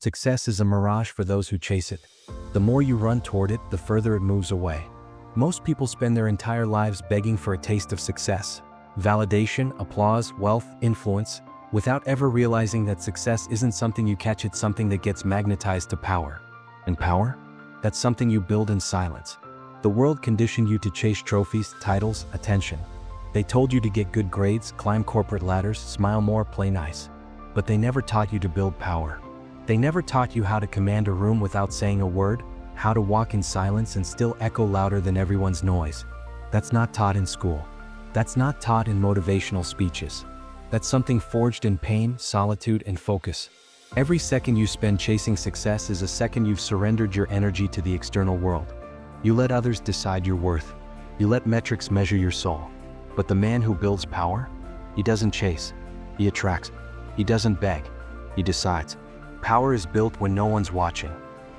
Success is a mirage for those who chase it. The more you run toward it, the further it moves away. Most people spend their entire lives begging for a taste of success, validation, applause, wealth, influence, without ever realizing that success isn't something you catch, it's something that gets magnetized to power. And power? That's something you build in silence. The world conditioned you to chase trophies, titles, attention. They told you to get good grades, climb corporate ladders, smile more, play nice. But they never taught you to build power. They never taught you how to command a room without saying a word, how to walk in silence and still echo louder than everyone's noise. That's not taught in school. That's not taught in motivational speeches. That's something forged in pain, solitude, and focus. Every second you spend chasing success is a second you've surrendered your energy to the external world. You let others decide your worth. You let metrics measure your soul. But the man who builds power, he doesn't chase, he attracts. He doesn't beg, he decides. Power is built when no one's watching.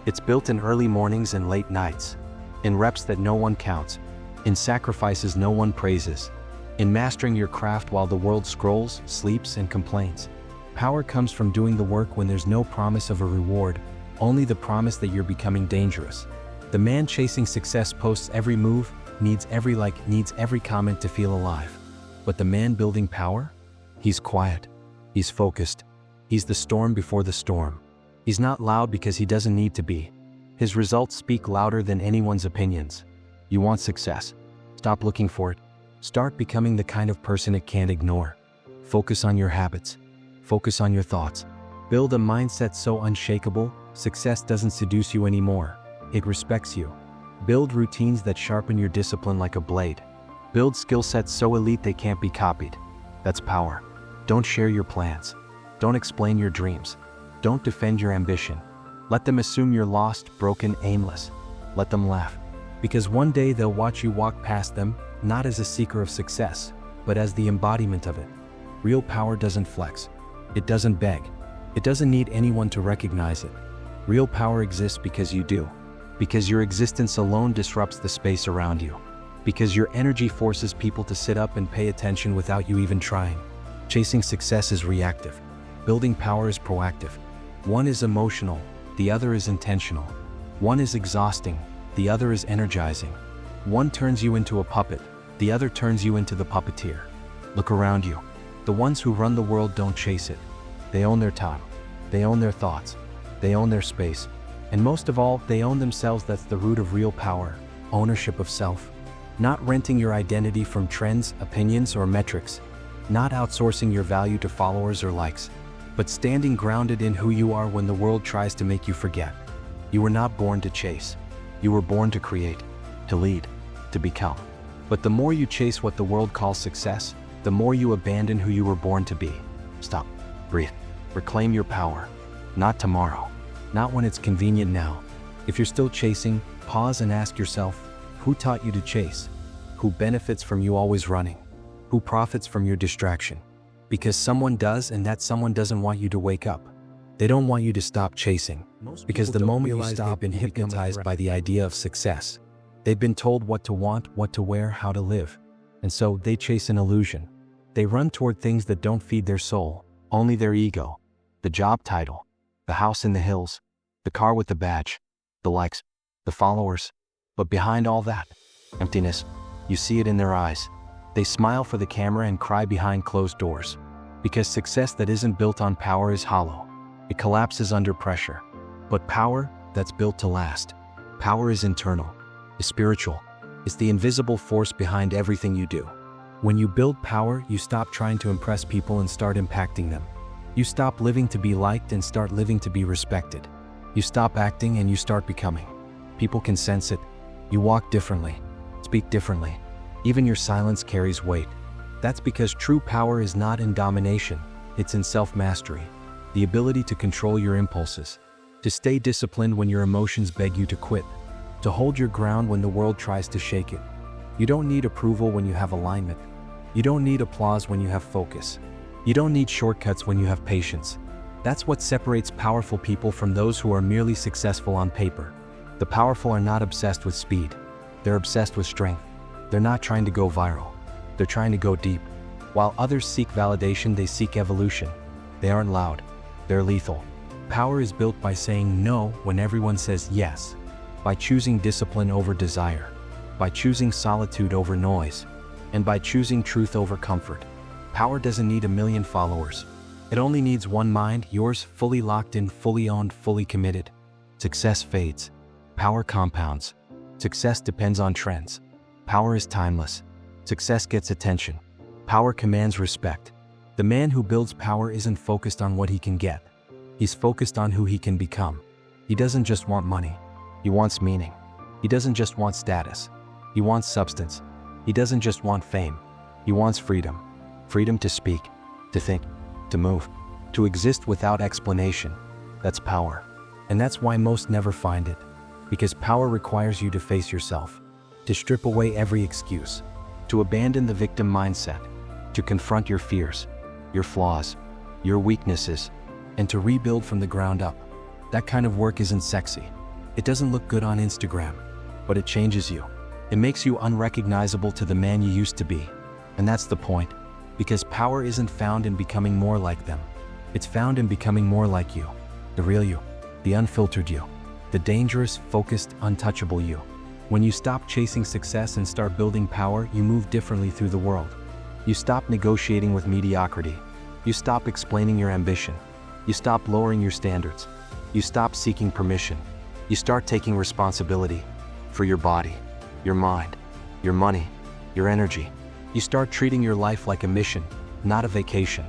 It's built in early mornings and late nights, in reps that no one counts, in sacrifices no one praises, in mastering your craft while the world scrolls, sleeps, and complains. Power comes from doing the work when there's no promise of a reward, only the promise that you're becoming dangerous. The man chasing success posts every move, needs every like, needs every comment to feel alive. But the man building power? He's quiet. He's focused. He's the storm before the storm. He's not loud because he doesn't need to be. His results speak louder than anyone's opinions. You want success? Stop looking for it. Start becoming the kind of person it can't ignore. Focus on your habits. Focus on your thoughts. Build a mindset so unshakable, success doesn't seduce you anymore. It respects you. Build routines that sharpen your discipline like a blade. Build skill sets so elite they can't be copied. That's power. Don't share your plans. Don't explain your dreams. Don't defend your ambition. Let them assume you're lost, broken, aimless. Let them laugh. Because one day they'll watch you walk past them, not as a seeker of success, but as the embodiment of it. Real power doesn't flex. It doesn't beg. It doesn't need anyone to recognize it. Real power exists because you do. Because your existence alone disrupts the space around you. Because your energy forces people to sit up and pay attention without you even trying. Chasing success is reactive. Building power is proactive. One is emotional, the other is intentional. One is exhausting, the other is energizing. One turns you into a puppet, the other turns you into the puppeteer. Look around you. The ones who run the world don't chase it. They own their time. They own their thoughts. They own their space. And most of all, they own themselves. That's the root of real power, ownership of self. Not renting your identity from trends, opinions, or metrics. Not outsourcing your value to followers or likes, but standing grounded in who you are when the world tries to make you forget. You were not born to chase. You were born to create, to lead, to become. But the more you chase what the world calls success, the more you abandon who you were born to be. Stop, breathe, reclaim your power. Not tomorrow, not when it's convenient now. If you're still chasing, pause and ask yourself, who taught you to chase? Who benefits from you always running? Who profits from your distraction? Because someone does, and that someone doesn't want you to wake up. They don't want you to stop chasing. Because the moment you stop, they've been hypnotized by the idea of success. They've been told what to want, what to wear, how to live. And so they chase an illusion. They run toward things that don't feed their soul, only their ego. The job title, the house in the hills, the car with the badge, the likes, the followers. But behind all that, emptiness. You see it in their eyes. They smile for the camera and cry behind closed doors. Because success that isn't built on power is hollow. It collapses under pressure. But power that's built to last. Power is internal, is spiritual. It's the invisible force behind everything you do. When you build power, you stop trying to impress people and start impacting them. You stop living to be liked and start living to be respected. You stop acting and you start becoming. People can sense it. You walk differently, speak differently. Even your silence carries weight. That's because true power is not in domination, it's in self-mastery. The ability to control your impulses, to stay disciplined when your emotions beg you to quit, to hold your ground when the world tries to shake it. You don't need approval when you have alignment. You don't need applause when you have focus. You don't need shortcuts when you have patience. That's what separates powerful people from those who are merely successful on paper. The powerful are not obsessed with speed. They're obsessed with strength. They're not trying to go viral. They're trying to go deep. While others seek validation, they seek evolution. They aren't loud. They're lethal. Power is built by saying no when everyone says yes, by choosing discipline over desire, by choosing solitude over noise, and by choosing truth over comfort. Power doesn't need a million followers. It only needs one mind, yours, fully locked in, fully owned, fully committed. Success fades. Power compounds. Success depends on trends. Power is timeless. Success gets attention. Power commands respect. The man who builds power isn't focused on what he can get. He's focused on who he can become. He doesn't just want money. He wants meaning. He doesn't just want status. He wants substance. He doesn't just want fame. He wants freedom. Freedom to speak, to think, to move, to exist without explanation. That's power. And that's why most never find it. Because power requires you to face yourself, to strip away every excuse, to abandon the victim mindset, to confront your fears, your flaws, your weaknesses, and to rebuild from the ground up. That kind of work isn't sexy. It doesn't look good on Instagram, but it changes you. It makes you unrecognizable to the man you used to be. And that's the point. Because power isn't found in becoming more like them. It's found in becoming more like you. The real you. The unfiltered you. The dangerous, focused, untouchable you. When you stop chasing success and start building power, you move differently through the world. You stop negotiating with mediocrity. You stop explaining your ambition. You stop lowering your standards. You stop seeking permission. You start taking responsibility for your body, your mind, your money, your energy. You start treating your life like a mission, not a vacation.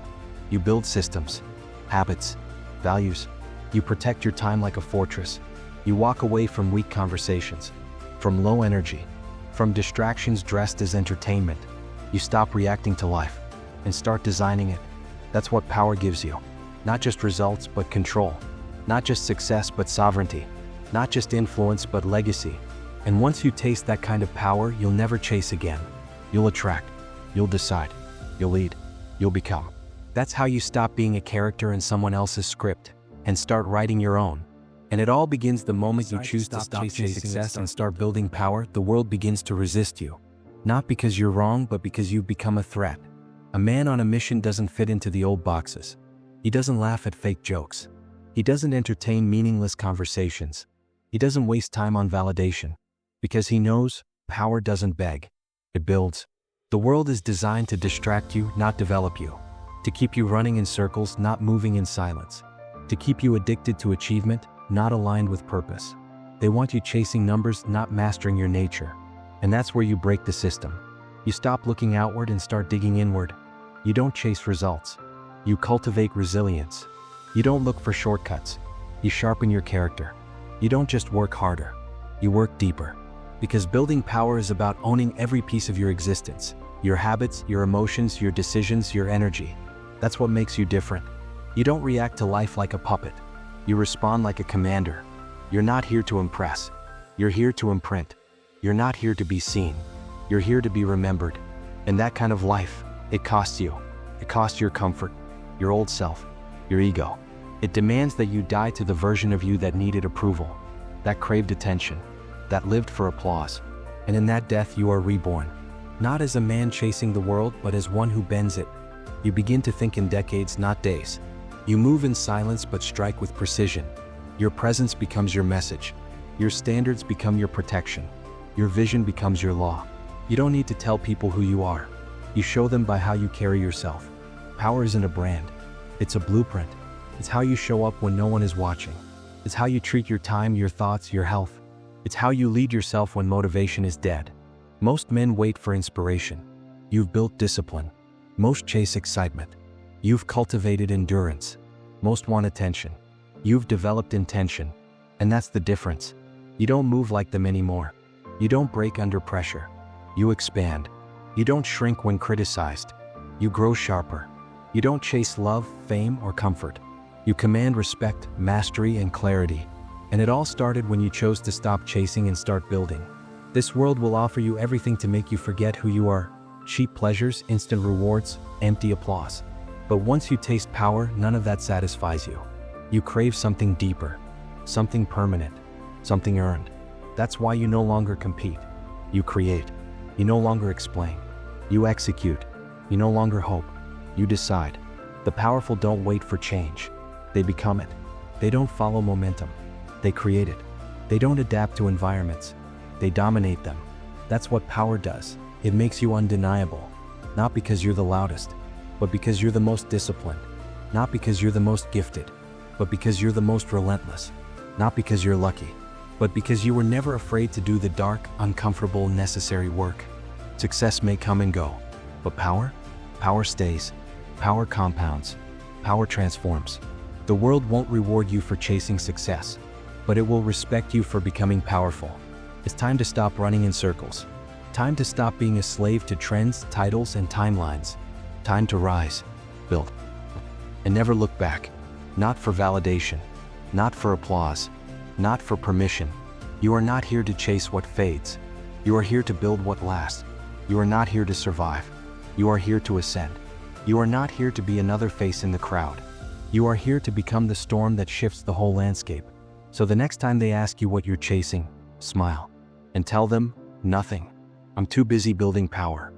You build systems, habits, values. You protect your time like a fortress. You walk away from weak conversations, from low energy, from distractions dressed as entertainment. You stop reacting to life and start designing it. That's what power gives you. Not just results, but control. Not just success, but sovereignty. Not just influence, but legacy. And once you taste that kind of power, you'll never chase again. You'll attract. You'll decide. You'll lead. You'll become. That's how you stop being a character in someone else's script and start writing your own. And it all begins the moment you choose to stop chasing success and start building power. The world begins to resist you. Not because you're wrong, but because you've become a threat. A man on a mission doesn't fit into the old boxes. He doesn't laugh at fake jokes. He doesn't entertain meaningless conversations. He doesn't waste time on validation. Because he knows power doesn't beg. It builds. The world is designed to distract you, not develop you. To keep you running in circles, not moving in silence. To keep you addicted to achievement, not aligned with purpose. They want you chasing numbers, not mastering your nature. And that's where you break the system. You stop looking outward and start digging inward. You don't chase results. You cultivate resilience. You don't look for shortcuts. You sharpen your character. You don't just work harder. You work deeper. Because building power is about owning every piece of your existence. Your habits, your emotions, your decisions, your energy. That's what makes you different. You don't react to life like a puppet. You respond like a commander. You're not here to impress. You're here to imprint. You're not here to be seen. You're here to be remembered. And that kind of life, it costs you. It costs your comfort, your old self, your ego. It demands that you die to the version of you that needed approval, that craved attention, that lived for applause. And in that death you are reborn. Not as a man chasing the world, but as one who bends it. You begin to think in decades, not days. You move in silence but strike with precision. Your presence becomes your message. Your standards become your protection. Your vision becomes your law. You don't need to tell people who you are. You show them by how you carry yourself. Power isn't a brand. It's a blueprint. It's how you show up when no one is watching. It's how you treat your time, your thoughts, your health. It's how you lead yourself when motivation is dead. Most men wait for inspiration. You've built discipline. Most chase excitement. You've cultivated endurance. Most want attention. You've developed intention. And that's the difference. You don't move like them anymore. You don't break under pressure. You expand. You don't shrink when criticized. You grow sharper. You don't chase love, fame, or comfort. You command respect, mastery, and clarity. And it all started when you chose to stop chasing and start building. This world will offer you everything to make you forget who you are. Cheap pleasures, instant rewards, empty applause. But once you taste power, none of that satisfies you. You crave something deeper, something permanent, something earned. That's why you no longer compete. You create. You no longer explain. You execute. You no longer hope. You decide. The powerful don't wait for change. They become it. They don't follow momentum. They create it. They don't adapt to environments. They dominate them. That's what power does. It makes you undeniable. Not because you're the loudest, but because you're the most disciplined. Not because you're the most gifted, but because you're the most relentless. Not because you're lucky, but because you were never afraid to do the dark, uncomfortable, necessary work. Success may come and go, but power? Power stays. Power compounds. Power transforms. The world won't reward you for chasing success, but it will respect you for becoming powerful. It's time to stop running in circles. Time to stop being a slave to trends, titles, and timelines. Time to rise, build, and never look back. Not for validation, not for applause, not for permission. You are not here to chase what fades. You are here to build what lasts. You are not here to survive. You are here to ascend. You are not here to be another face in the crowd. You are here to become the storm that shifts the whole landscape. So the next time they ask you what you're chasing, smile and tell them, nothing. I'm too busy building power.